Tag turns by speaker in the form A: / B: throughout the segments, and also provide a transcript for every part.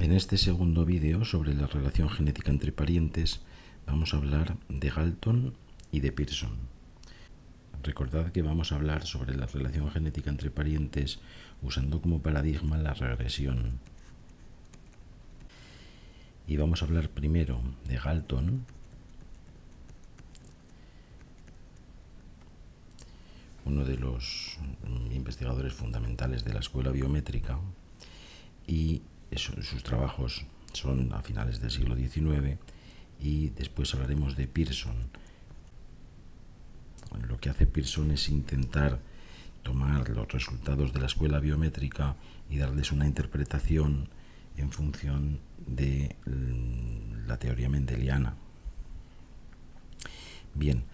A: En este segundo vídeo sobre la relación genética entre parientes vamos a hablar de Galton y de Pearson. Recordad que vamos a hablar sobre la relación genética entre parientes usando como paradigma la regresión. Y vamos a hablar primero de Galton, uno de los investigadores fundamentales de la escuela biométrica, y sus trabajos son a finales del siglo XIX, y después hablaremos de Pearson. Lo que hace Pearson es intentar tomar los resultados de la escuela biométrica y darles una interpretación en función de la teoría mendeliana. Bien,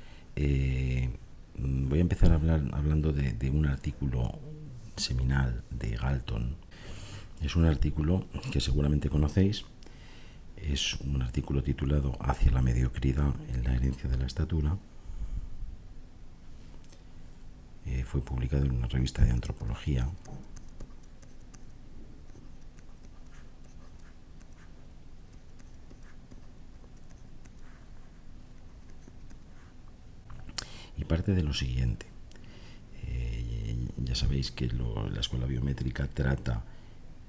A: voy a empezar hablando de un artículo seminal de Galton. Es un artículo que seguramente conocéis. Es un artículo titulado Hacia la mediocridad en la herencia de la estatura. Fue publicado en una revista de antropología. Y parte de lo siguiente. Ya sabéis que la escuela biométrica trata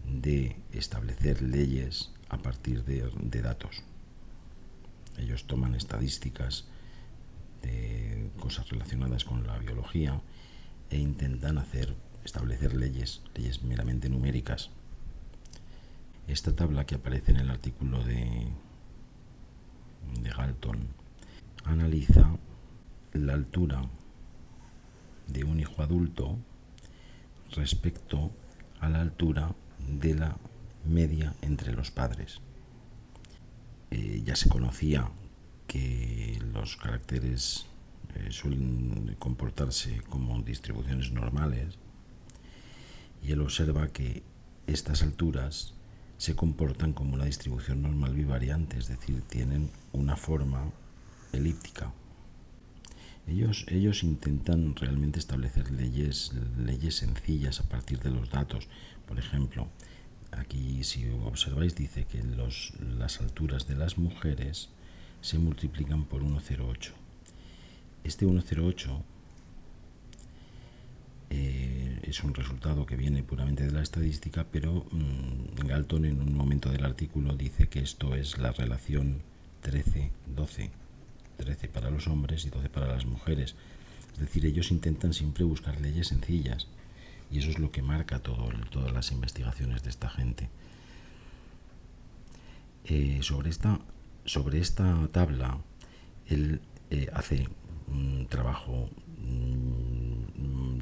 A: de establecer leyes a partir de datos. Ellos toman estadísticas de cosas relacionadas con la biología e intentan establecer leyes meramente numéricas. Esta tabla que aparece en el artículo de Galton analiza la altura de un hijo adulto respecto a la altura de la media entre los padres. Ya se conocía que los caracteres suelen comportarse como distribuciones normales, y él observa que estas alturas se comportan como una distribución normal bivariante, es decir, tienen una forma elíptica. Ellos intentan realmente establecer leyes sencillas a partir de los datos. Por ejemplo, aquí, si observáis, dice que las alturas de las mujeres se multiplican por 1,08. Este 1,08 es un resultado que viene puramente de la estadística, pero Galton en un momento del artículo dice que esto es la relación 13-12. 13 para los hombres y 12 para las mujeres. Es decir, ellos intentan siempre buscar leyes sencillas, y eso es lo que marca todas las investigaciones de esta gente. Sobre esta tabla, él hace un trabajo,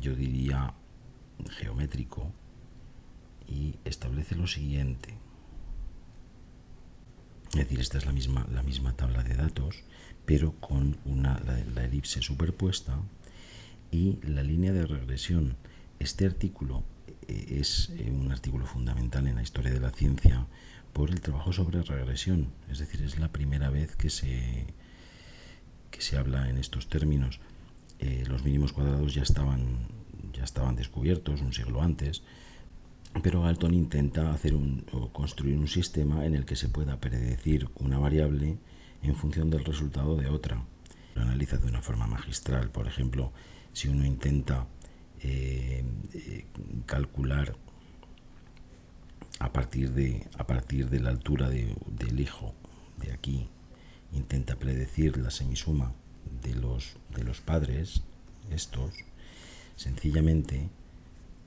A: yo diría, geométrico, y establece lo siguiente. Es decir, esta es la misma tabla de datos, pero con la elipse superpuesta y la línea de regresión. Este artículo es un artículo fundamental en la historia de la ciencia por el trabajo sobre regresión. Es decir, es la primera vez que se habla en estos términos. Los mínimos cuadrados ya estaban descubiertos un siglo antes, pero Galton intenta construir un sistema en el que se pueda predecir una variable en función del resultado de otra. Lo analiza de una forma magistral. Por ejemplo, si uno intenta calcular a partir de la altura del hijo de aquí, intenta predecir la semisuma de los padres, sencillamente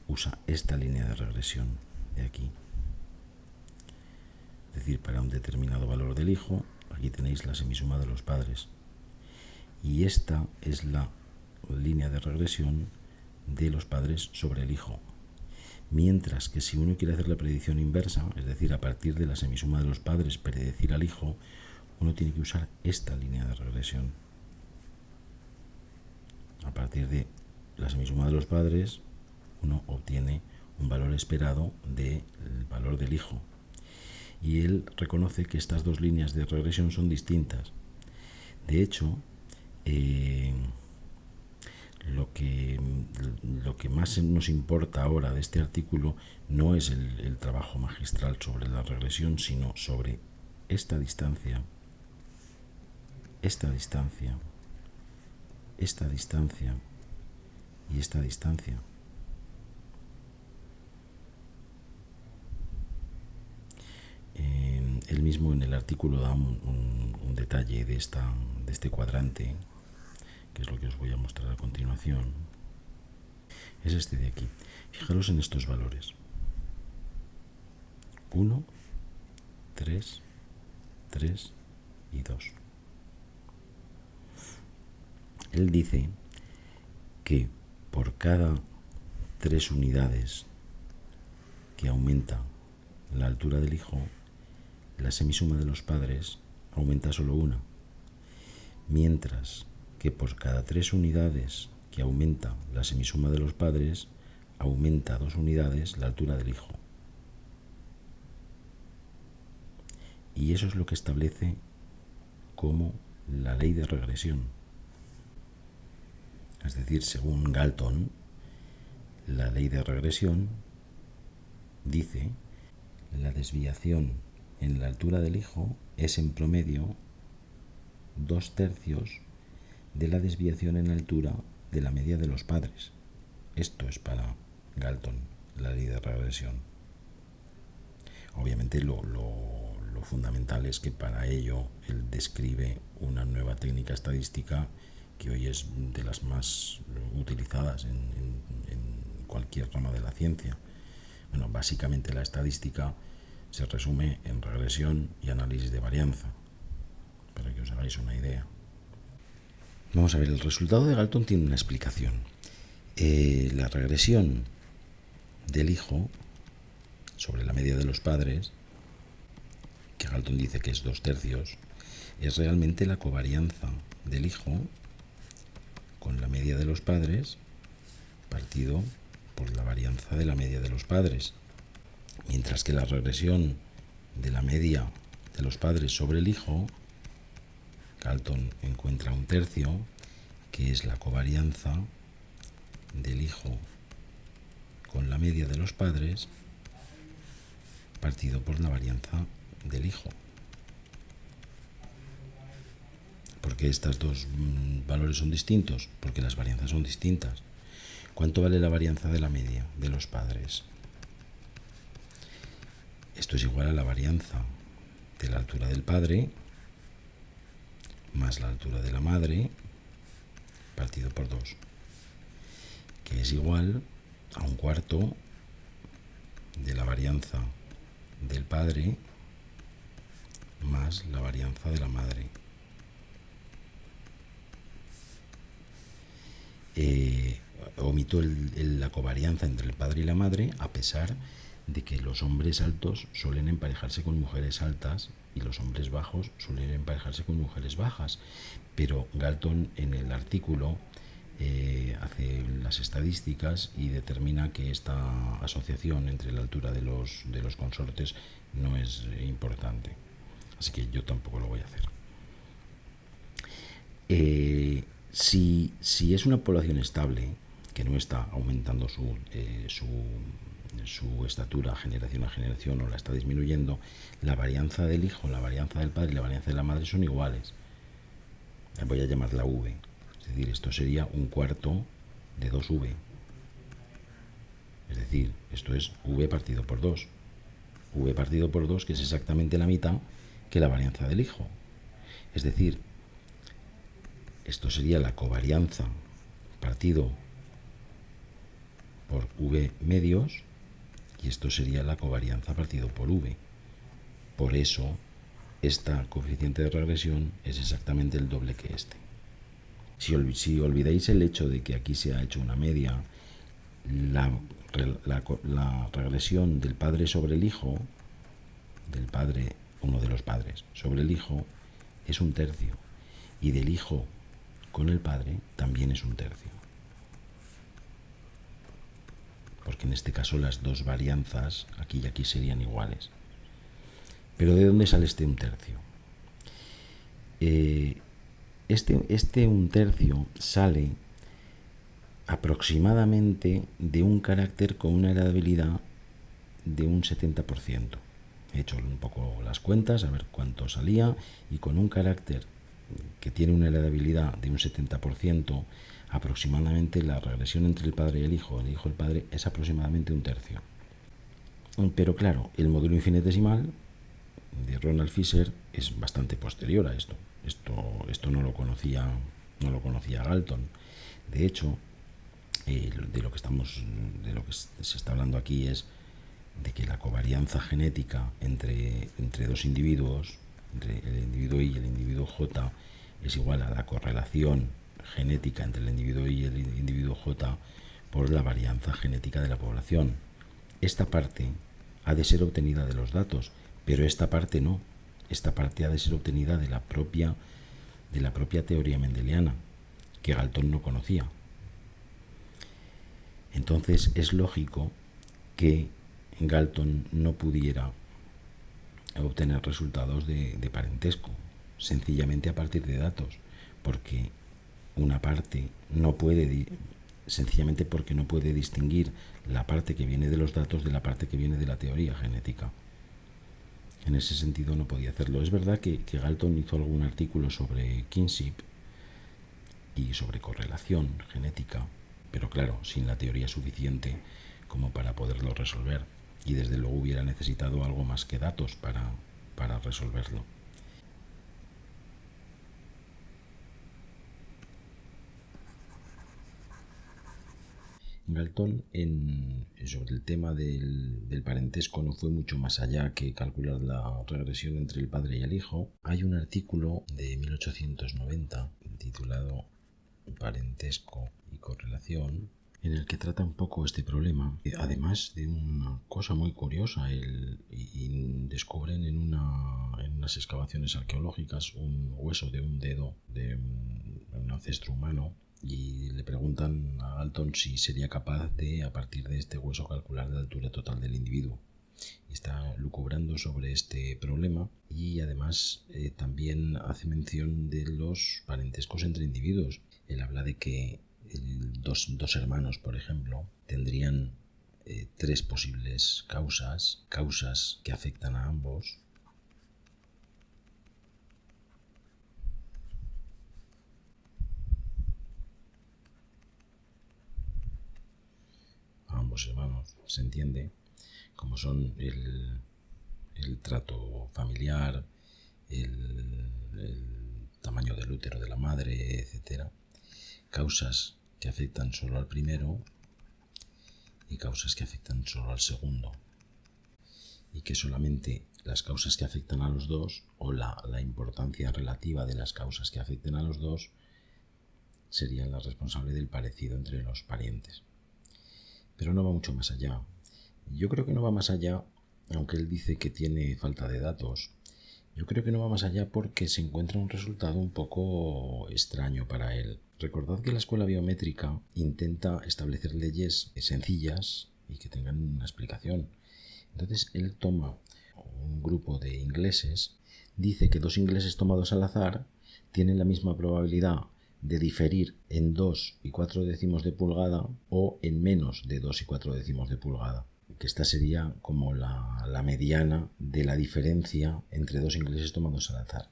A: usa esta línea de regresión de aquí. Es decir, para un determinado valor del hijo, aquí tenéis la semisuma de los padres. Y esta es la línea de regresión de los padres sobre el hijo. Mientras que si uno quiere hacer la predicción inversa, es decir, a partir de la semisuma de los padres predecir al hijo, uno tiene que usar esta línea de regresión. A partir de la semisuma de los padres, uno obtiene un valor esperado del valor del hijo. Y él reconoce que estas dos líneas de regresión son distintas. De hecho, lo que más nos importa ahora de este artículo no es el trabajo magistral sobre la regresión, sino sobre esta distancia, esta distancia, esta distancia y esta distancia. Él mismo en el artículo da un detalle de este cuadrante, que es lo que os voy a mostrar a continuación. Es este de aquí. Fijaros en estos valores. 1, 3, 3 y 2. Él dice que por cada 3 unidades que aumenta la altura del hijo, la semisuma de los padres aumenta solo una, mientras que por cada 3 unidades que aumenta la semisuma de los padres, aumenta 2 unidades la altura del hijo. Y eso es lo que establece como la ley de regresión. Es decir, según Galton, la ley de regresión dice la desviación en la altura del hijo es en promedio 2/3 de la desviación en altura de la media de los padres. Esto es para Galton, la ley de regresión. Obviamente lo fundamental es que para ello él describe una nueva técnica estadística que hoy es de las más utilizadas en cualquier rama de la ciencia. Bueno, básicamente la estadística se resume en regresión y análisis de varianza, para que os hagáis una idea. Vamos a ver, el resultado de Galton tiene una explicación. La regresión del hijo sobre la media de los padres, que Galton dice que es 2/3, es realmente la covarianza del hijo con la media de los padres partido por la varianza de la media de los padres, mientras que la regresión de la media de los padres sobre el hijo, Galton encuentra 1/3, que es la covarianza del hijo con la media de los padres partido por la varianza del hijo. ¿Por qué estos dos valores son distintos? Porque las varianzas son distintas. ¿Cuánto vale la varianza de la media de los padres? Esto es igual a la varianza de la altura del padre más la altura de la madre partido por 2, que es igual a 1/4 de la varianza del padre más la varianza de la madre. Omito la covarianza entre el padre y la madre, a pesar de que los hombres altos suelen emparejarse con mujeres altas y los hombres bajos suelen emparejarse con mujeres bajas. Pero Galton en el artículo hace las estadísticas y determina que esta asociación entre la altura de los consortes no es importante. Así que yo tampoco lo voy a hacer. Si es una población estable, que no está aumentando su estatura generación a generación o la está disminuyendo, la varianza del hijo, la varianza del padre y la varianza de la madre son iguales. Voy a llamarla V. Es decir, esto sería 1/4 de 2V. Es decir, esto es V partido por 2. V partido por 2, que es exactamente la mitad que la varianza del hijo. Es decir, esto sería la covarianza partido por V medios y esto sería la covarianza partido por V. Por eso, esta coeficiente de regresión es exactamente el doble que este. Si olvidáis el hecho de que aquí se ha hecho una media, la regresión del padre sobre el hijo, del padre, uno de los padres, sobre el hijo, es 1/3. Y del hijo con el padre también es 1/3. Porque en este caso las dos varianzas, aquí y aquí, serían iguales. Pero ¿de dónde sale este 1/3? Este 1/3 sale aproximadamente de un carácter con una heredabilidad de un 70%. He hecho un poco las cuentas a ver cuánto salía, y con un carácter que tiene una heredabilidad de un 70%, aproximadamente la regresión entre el padre y el hijo y el padre es aproximadamente un tercio. Pero claro, el módulo infinitesimal de Ronald Fisher es bastante posterior a esto. Esto no lo conocía Galton. De hecho, de lo que se está hablando aquí es de que la covarianza genética entre dos individuos, entre el individuo Y y el individuo J, es igual a la correlación genética entre el individuo Y y el individuo J por la varianza genética de la población. Esta parte ha de ser obtenida de los datos, pero esta parte no. Esta parte ha de ser obtenida de la propia teoría mendeliana, que Galton no conocía. Entonces es lógico que Galton no pudiera obtener resultados de parentesco, sencillamente a partir de datos, porque una parte no puede, sencillamente porque no puede distinguir la parte que viene de los datos de la parte que viene de la teoría genética. En ese sentido no podía hacerlo. Es verdad que Galton hizo algún artículo sobre kinship y sobre correlación genética, pero claro, sin la teoría suficiente como para poderlo resolver, y desde luego hubiera necesitado algo más que datos para resolverlo. Galton sobre el tema del parentesco no fue mucho más allá que calcular la regresión entre el padre y el hijo. Hay un artículo de 1890 titulado Parentesco y correlación, en el que trata un poco este problema, además de una cosa muy curiosa. Y descubren en unas excavaciones arqueológicas un hueso de un dedo de un ancestro humano, y le preguntan a Galton si sería capaz de, a partir de este hueso, calcular la altura total del individuo. Y está lucubrando sobre este problema, y además también hace mención de los parentescos entre individuos. Él habla de que dos hermanos, por ejemplo, tendrían tres posibles causas que afectan a ambos. A ambos hermanos, se entiende, como son el trato familiar, el tamaño del útero de la madre, etc. Causas que afectan solo al primero y causas que afectan solo al segundo, y que solamente las causas que afectan a los dos, o la importancia relativa de las causas que afecten a los dos, serían las responsables del parecido entre los parientes. Pero no va mucho más allá. Yo creo que no va más allá, aunque él dice que tiene falta de datos. Yo creo que no va más allá porque se encuentra un resultado un poco extraño para él. Recordad que la escuela biométrica intenta establecer leyes sencillas y que tengan una explicación. Entonces él toma un grupo de ingleses, dice que dos ingleses tomados al azar tienen la misma probabilidad de diferir en 2 y 4 décimos de pulgada o en menos de 2 y 4 décimos de pulgada, que esta sería como la mediana de la diferencia entre dos ingleses tomados al azar,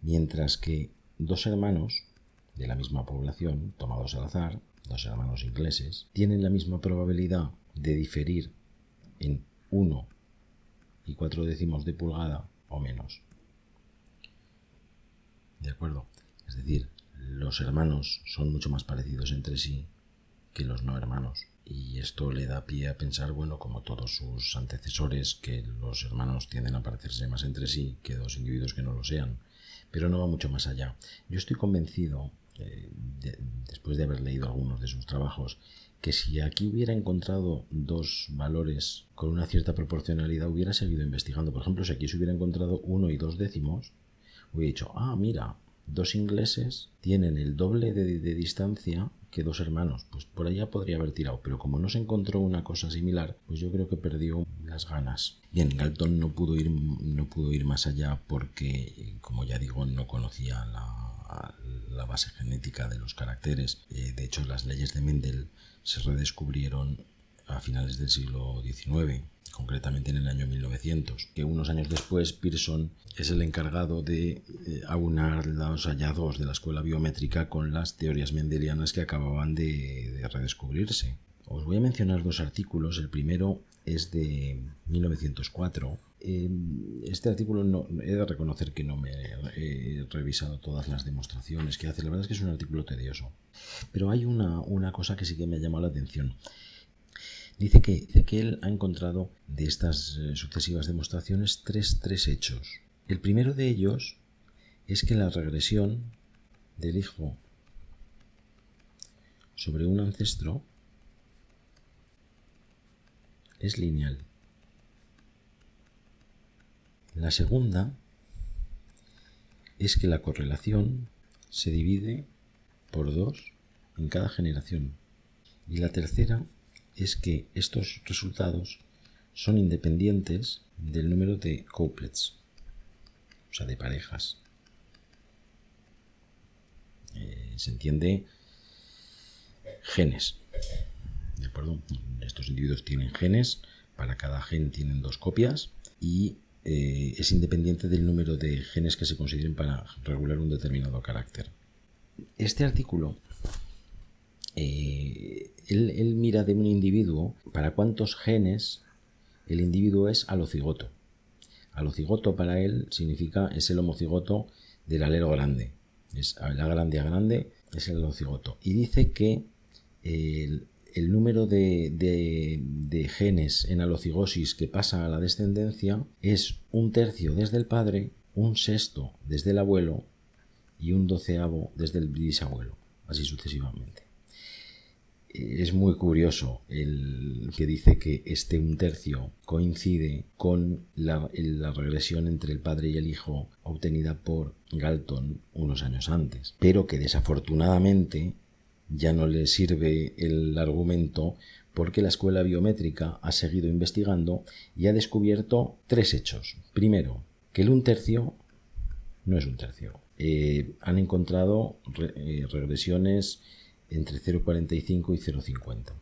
A: mientras que dos hermanos de la misma población tomados al azar, dos hermanos ingleses, tienen la misma probabilidad de diferir en 1 y 4 décimos de pulgada o menos. ¿De acuerdo? Es decir, los hermanos son mucho más parecidos entre sí que los no hermanos. Y esto le da pie a pensar, bueno, como todos sus antecesores, que los hermanos tienden a parecerse más entre sí que dos individuos que no lo sean. Pero no va mucho más allá. Yo estoy convencido, después de haber leído algunos de sus trabajos, que si aquí hubiera encontrado dos valores con una cierta proporcionalidad, hubiera seguido investigando. Por ejemplo, si aquí se hubiera encontrado 1 y 2 décimos, hubiera dicho, mira, dos ingleses tienen el doble de distancia que dos hermanos, pues por allá podría haber tirado, pero como no se encontró una cosa similar, pues yo creo que perdió las ganas. Bien, Galton no pudo ir más allá porque, como ya digo, no conocía la base genética de los caracteres. De hecho, las leyes de Mendel se redescubrieron a finales del siglo XIX, concretamente en el año 1900, que unos años después Pearson es el encargado de aunar los hallazgos de la escuela biométrica con las teorías mendelianas que acababan de redescubrirse. Os voy a mencionar dos artículos. El primero es de 1904. Este artículo no, he de reconocer que no me he revisado todas las demostraciones que hace. La verdad es que es un artículo tedioso. Pero hay una cosa que sí que me ha llamado la atención. Dice que él ha encontrado de estas sucesivas demostraciones tres hechos. El primero de ellos es que la regresión del hijo sobre un ancestro es lineal. La segunda es que la correlación se divide por 2 en cada generación. Y la tercera es que estos resultados son independientes del número de couplets, o sea, de parejas. Se entiende genes, ¿de acuerdo? Estos individuos tienen genes, para cada gen tienen 2 copias y es independiente del número de genes que se consideren para regular un determinado carácter. Este artículo él mira de un individuo para cuántos genes el individuo es alocigoto. Alocigoto para él significa es el homocigoto del alelo grande. Es la grande a grande, es el alocigoto. Y dice que el número de genes en alocigosis que pasa a la descendencia es 1/3 desde el padre, 1/6 desde el abuelo y 1/12 desde el bisabuelo, así sucesivamente. Es muy curioso el que dice que este 1/3 coincide con la regresión entre el padre y el hijo obtenida por Galton unos años antes, pero que desafortunadamente ya no le sirve el argumento porque la escuela biométrica ha seguido investigando y ha descubierto 3 hechos. Primero, que el 1/3 no es 1/3. Han encontrado regresiones entre 0,45 y 0,50.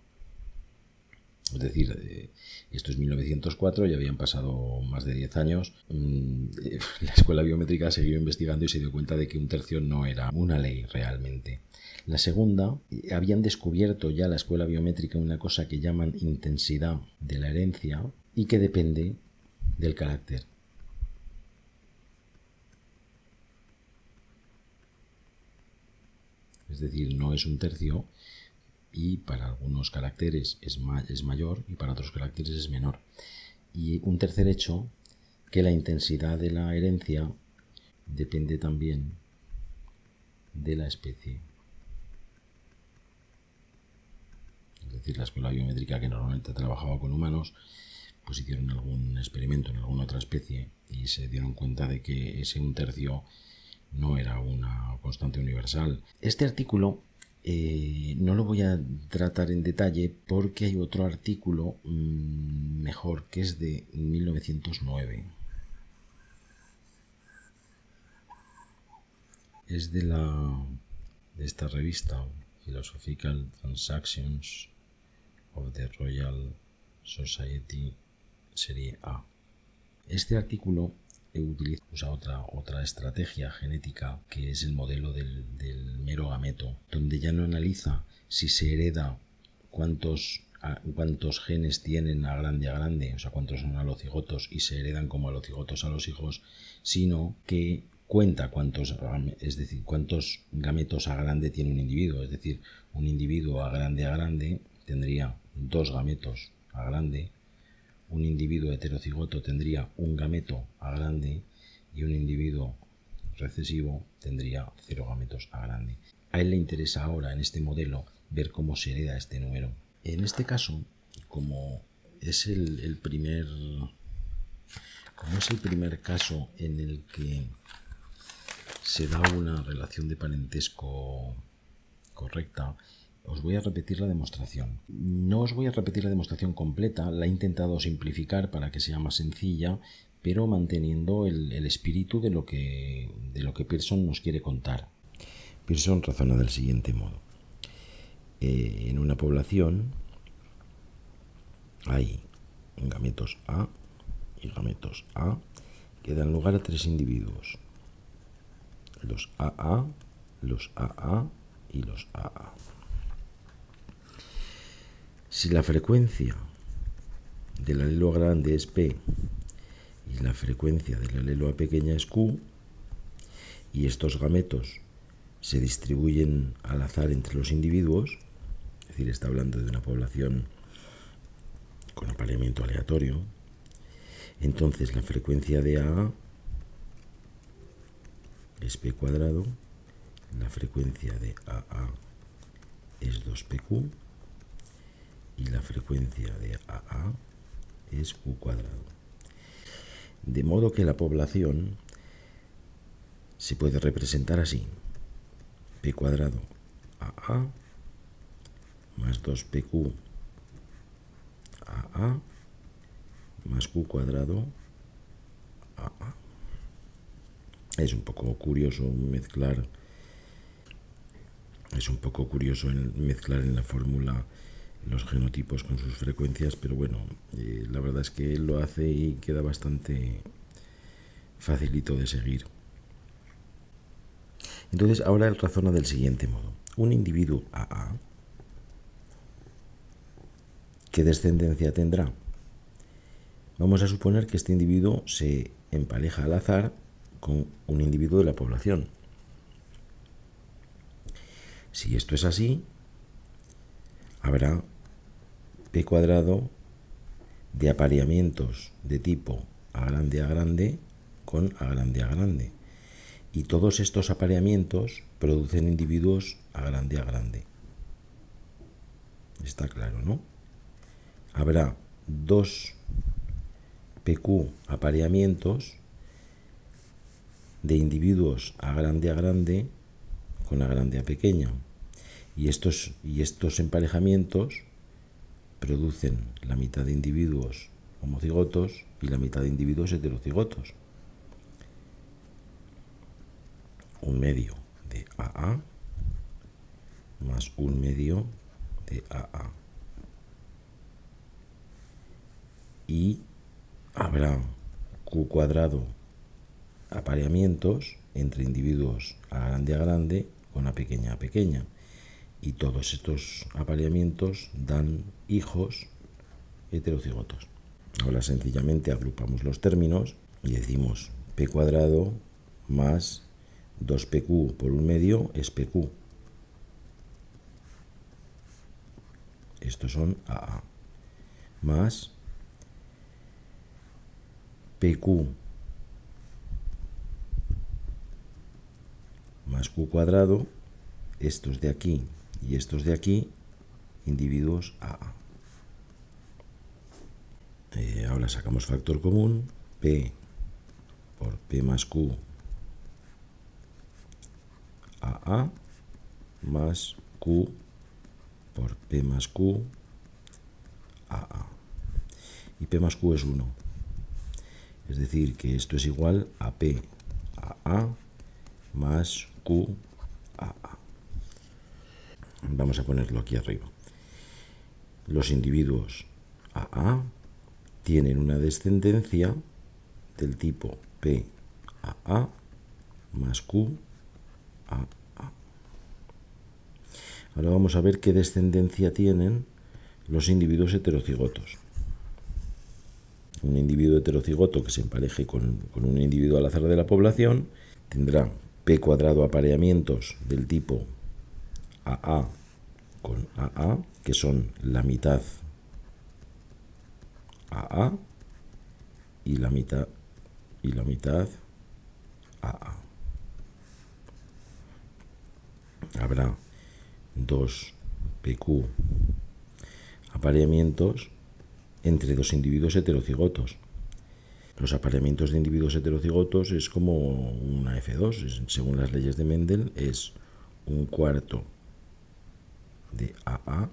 A: Es decir, esto es 1904, ya habían pasado más de 10 años. La escuela biométrica siguió investigando y se dio cuenta de que 1/3 no era una ley realmente. La segunda, habían descubierto ya la escuela biométrica una cosa que llaman intensidad de la herencia y que depende del carácter. Es decir, no es 1/3 y para algunos caracteres es mayor y para otros caracteres es menor. Y un tercer hecho, que la intensidad de la herencia depende también de la especie. Es decir, la escuela biométrica, que normalmente trabajaba con humanos, pues hicieron algún experimento en alguna otra especie y se dieron cuenta de que ese 1/3 no era una constante universal. Este artículo no lo voy a tratar en detalle porque hay otro artículo mejor que es de 1909. Es de esta revista, Philosophical Transactions of the Royal Society, serie A. Este artículo usa otra estrategia genética, que es el modelo del mero gameto, donde ya no analiza si se hereda cuántos genes tienen a grande, o sea, cuántos son alocigotos y se heredan como alocigotos a los hijos, sino que cuenta cuántos gametos a grande tiene un individuo. Es decir, un individuo a grande tendría 2 gametos a grande. Un individuo heterocigoto tendría un gameto a grande y un individuo recesivo tendría 0 gametos a grande. A él le interesa ahora, en este modelo, ver cómo se hereda este número. En este caso, como es el primer caso en el que se da una relación de parentesco correcta os voy a repetir la demostración. No os voy a repetir la demostración completa, la he intentado simplificar para que sea más sencilla, pero manteniendo el espíritu de lo que Pearson nos quiere contar. Pearson razona del siguiente modo. En una población hay gametos A y gametos A que dan lugar a 3 individuos. Los AA, los AA y los AA. Si la frecuencia del alelo grande es P y la frecuencia del alelo A pequeña es Q, y estos gametos se distribuyen al azar entre los individuos, es decir, está hablando de una población con apareamiento aleatorio, entonces la frecuencia de AA es P cuadrado, la frecuencia de AA es 2PQ y la frecuencia de AA es Q cuadrado. De modo que la población se puede representar así: P cuadrado AA más 2PQ AA más Q cuadrado AA. Es un poco curioso mezclar en la fórmula los genotipos con sus frecuencias, pero bueno, la verdad es que él lo hace y queda bastante facilito de seguir. Entonces ahora él razona del siguiente modo. Un individuo AA, ¿qué descendencia tendrá? Vamos a suponer que este individuo se empareja al azar con un individuo de la población. Si esto es así, habrá P cuadrado de apareamientos de tipo A grande con A grande. Y todos estos apareamientos producen individuos A grande. Está claro, ¿no? Habrá 2 PQ apareamientos de individuos A grande con A pequeña. Y estos emparejamientos producen la mitad de individuos homocigotos y la mitad de individuos heterocigotos. Un medio de AA más un medio de AA. Y habrá Q cuadrado apareamientos entre individuos A grande con A pequeña. Y todos estos apareamientos dan hijos heterocigotos. Ahora sencillamente agrupamos los términos y decimos P cuadrado más 2PQ por un medio es PQ. Estos son AA. Más PQ más Q cuadrado, estos de aquí y estos de aquí, individuos AA. Ahora sacamos factor común, P por P más Q AA más Q por P más Q AA. Y P más Q es 1. Es decir, que esto es igual a P AA más Q AA. Vamos a ponerlo aquí arriba. Los individuos AA tienen una descendencia del tipo P AA más Q AA. Ahora vamos a ver qué descendencia tienen los individuos heterocigotos. Un individuo heterocigoto que se empareje con un individuo al azar de la población tendrá P cuadrado apareamientos del tipo AA con AA, que son la mitad AA y la mitad AA. Habrá 2 PQ apareamientos entre dos individuos heterocigotos. Los apareamientos de individuos heterocigotos es como una F2, según las leyes de Mendel, es un cuarto de AA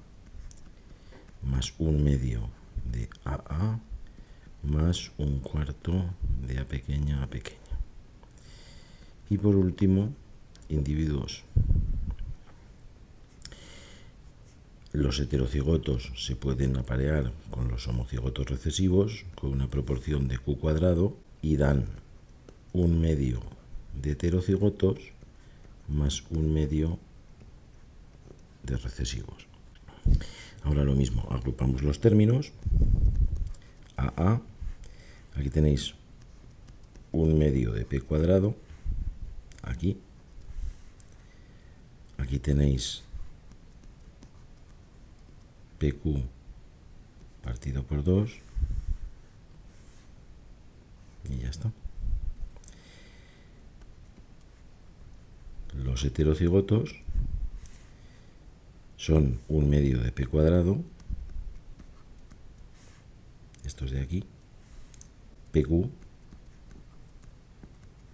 A: más 1/2 de AA más 1/4 de A pequeña a pequeña. Y por último, individuos. Los heterocigotos se pueden aparear con los homocigotos recesivos con una proporción de Q² y dan 1/2 de heterocigotos más 1/2 de recesivos. Ahora lo mismo, agrupamos los términos. AA, aquí tenéis 1/2 de P², aquí. Aquí tenéis PQ partido por 2 y ya está. Los heterocigotos son 1/2 de P², estos de aquí, PQ,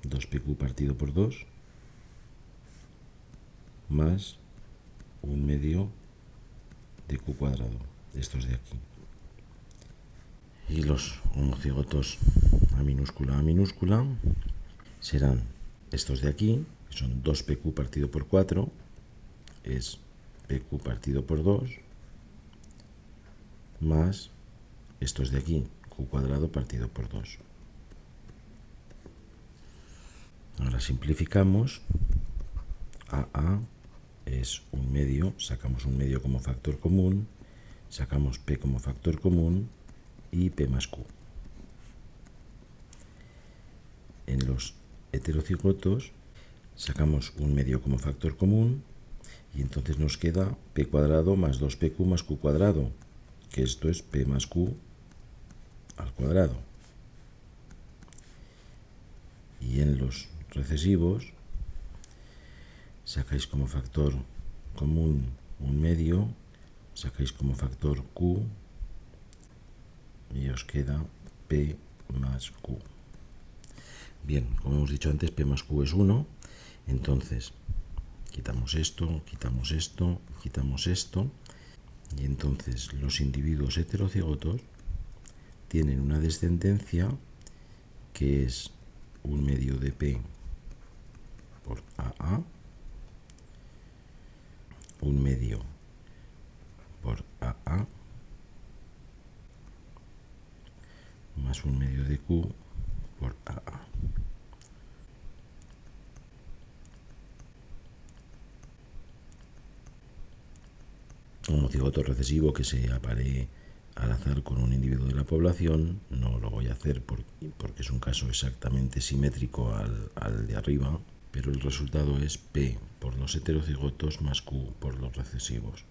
A: 2PQ partido por 2, más 1/2 de Q², estos de aquí. Y los homocigotos A minúscula serán estos de aquí, que son 2PQ partido por 4, es PQ partido por 2, más estos de aquí, Q² partido por 2. Ahora simplificamos. AA es 1/2, sacamos 1/2 como factor común, sacamos P como factor común y P más Q. En los heterocigotos sacamos 1/2 como factor común y entonces nos queda P² más 2PQ más Q², que esto es P más Q al cuadrado. Y en los recesivos sacáis como factor común 1/2, sacáis como factor Q y os queda P más Q. Bien, como hemos dicho antes, P más Q es 1, entonces quitamos esto, quitamos esto, quitamos esto, y entonces los individuos heterocigotos tienen una descendencia que es 1/2 de P por AA, 1/2 por AA, más 1/2 de Q por AA. Un homocigoto recesivo que se aparee al azar con un individuo de la población, no lo voy a hacer porque es un caso exactamente simétrico al de arriba, pero el resultado es P por los heterocigotos más Q por los recesivos.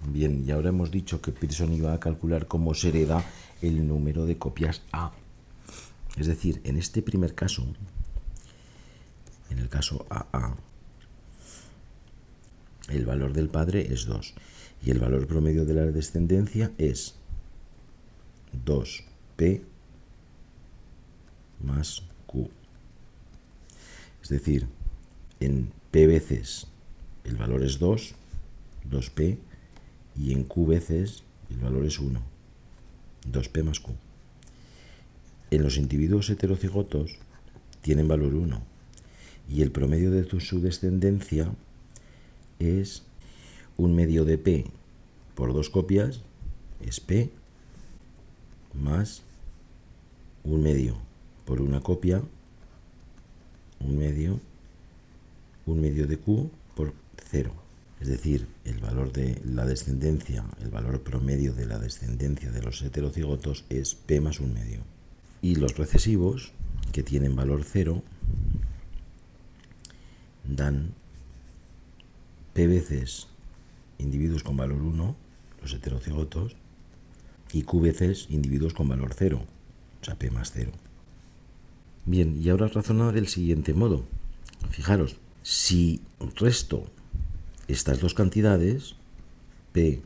A: Bien, y ahora hemos dicho que Pearson iba a calcular cómo se hereda el número de copias A. Es decir, en este primer caso, en el caso AA, el valor del padre es 2 y el valor promedio de la descendencia es 2P más Q. Es decir, en P veces el valor es 2, 2P, y en Q veces el valor es 1, 2P más Q. En los individuos heterocigotos tienen valor 1 y el promedio de su descendencia es 1/2 de P por 2 copias, es P, más 1/2 por una copia, 1/2 de Q por 0. Es decir, el valor de la descendencia, el valor promedio de la descendencia de los heterocigotos es P más 1/2. Y los recesivos, que tienen valor 0, dan P veces individuos con valor 1, los heterocigotos, y Q veces individuos con valor 0, o sea, P más 0. Bien, y ahora razonad del siguiente modo. Fijaros, si resto estas dos cantidades, P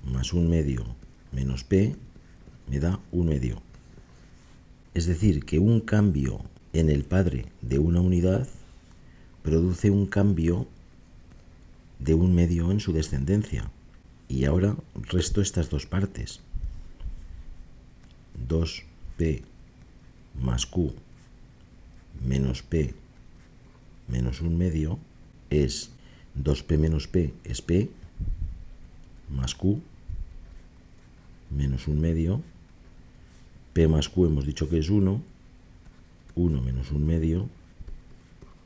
A: más 1/2 menos P, me da 1/2. Es decir, que un cambio en el padre de una unidad produce un cambio de 1/2 en su descendencia. Y ahora resto estas dos partes. 2p más q menos p menos 1/2 es 2p menos p es p más q menos 1/2. P más q hemos dicho que es 1. 1 menos 1/2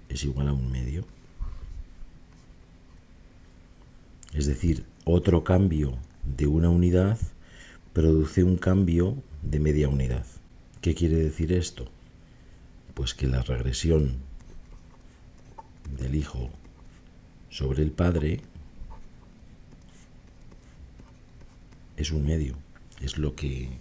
A: es igual a 1/2. Es decir, otro cambio de una unidad produce un cambio de media unidad. ¿Qué quiere decir esto? Pues que la regresión del hijo sobre el padre es 1/2. Es lo que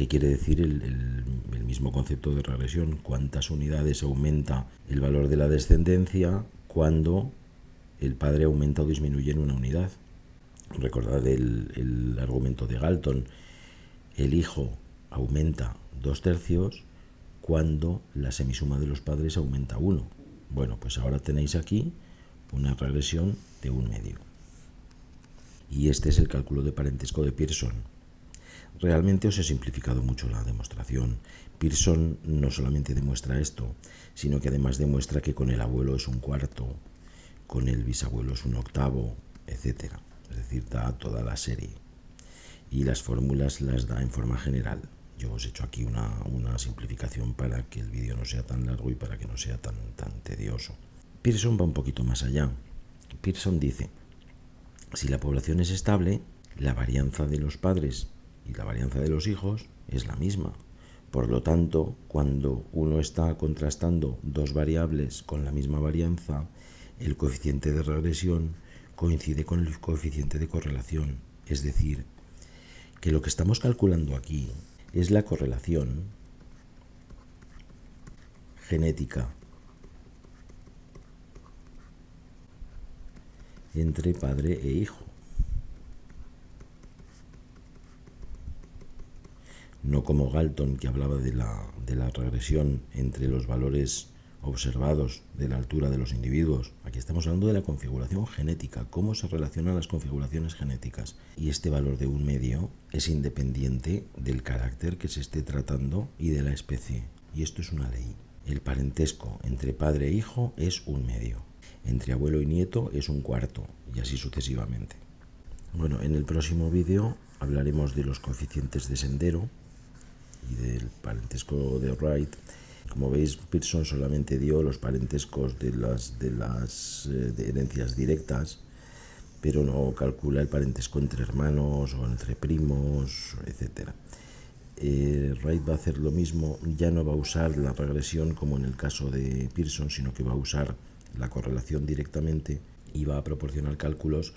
A: quiere decir el mismo concepto de regresión. ¿Cuántas unidades aumenta el valor de la descendencia cuando el padre aumenta o disminuye en una unidad? Recordad el argumento de Galton. El hijo aumenta 2/3 cuando la semisuma de los padres aumenta 1. Bueno, pues ahora tenéis aquí una regresión de 1/2. Y este es el cálculo de parentesco de Pearson. Realmente os he simplificado mucho la demostración. Pearson no solamente demuestra esto, sino que además demuestra que con el abuelo es 1/4, con el bisabuelo es 1/8, etc. Es decir, da toda la serie. Y las fórmulas las da en forma general. Yo os he hecho aquí una simplificación para que el vídeo no sea tan largo y para que no sea tan tedioso. Pearson va un poquito más allá. Pearson dice, si la población es estable, la varianza de los padres y la varianza de los hijos es la misma. Por lo tanto, cuando uno está contrastando dos variables con la misma varianza, el coeficiente de regresión coincide con el coeficiente de correlación. Es decir, que lo que estamos calculando aquí es la correlación genética entre padre e hijo. No como Galton, que hablaba de la regresión entre los valores observados de la altura de los individuos. Aquí estamos hablando de la configuración genética, cómo se relacionan las configuraciones genéticas. Y este valor de 1/2 es independiente del carácter que se esté tratando y de la especie. Y esto es una ley. El parentesco entre padre e hijo es 1/2. Entre abuelo y nieto es 1/4, y así sucesivamente. Bueno, en el próximo vídeo hablaremos de los coeficientes de Sendero y del parentesco de Wright. Como veis, Pearson solamente dio los parentescos de las de herencias directas, pero no calcula el parentesco entre hermanos o entre primos, etc. Wright va a hacer lo mismo, ya no va a usar la regresión como en el caso de Pearson, sino que va a usar la correlación directamente y va a proporcionar cálculos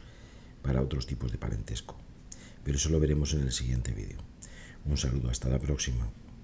A: para otros tipos de parentesco. Pero eso lo veremos en el siguiente vídeo. Un saludo, hasta la próxima.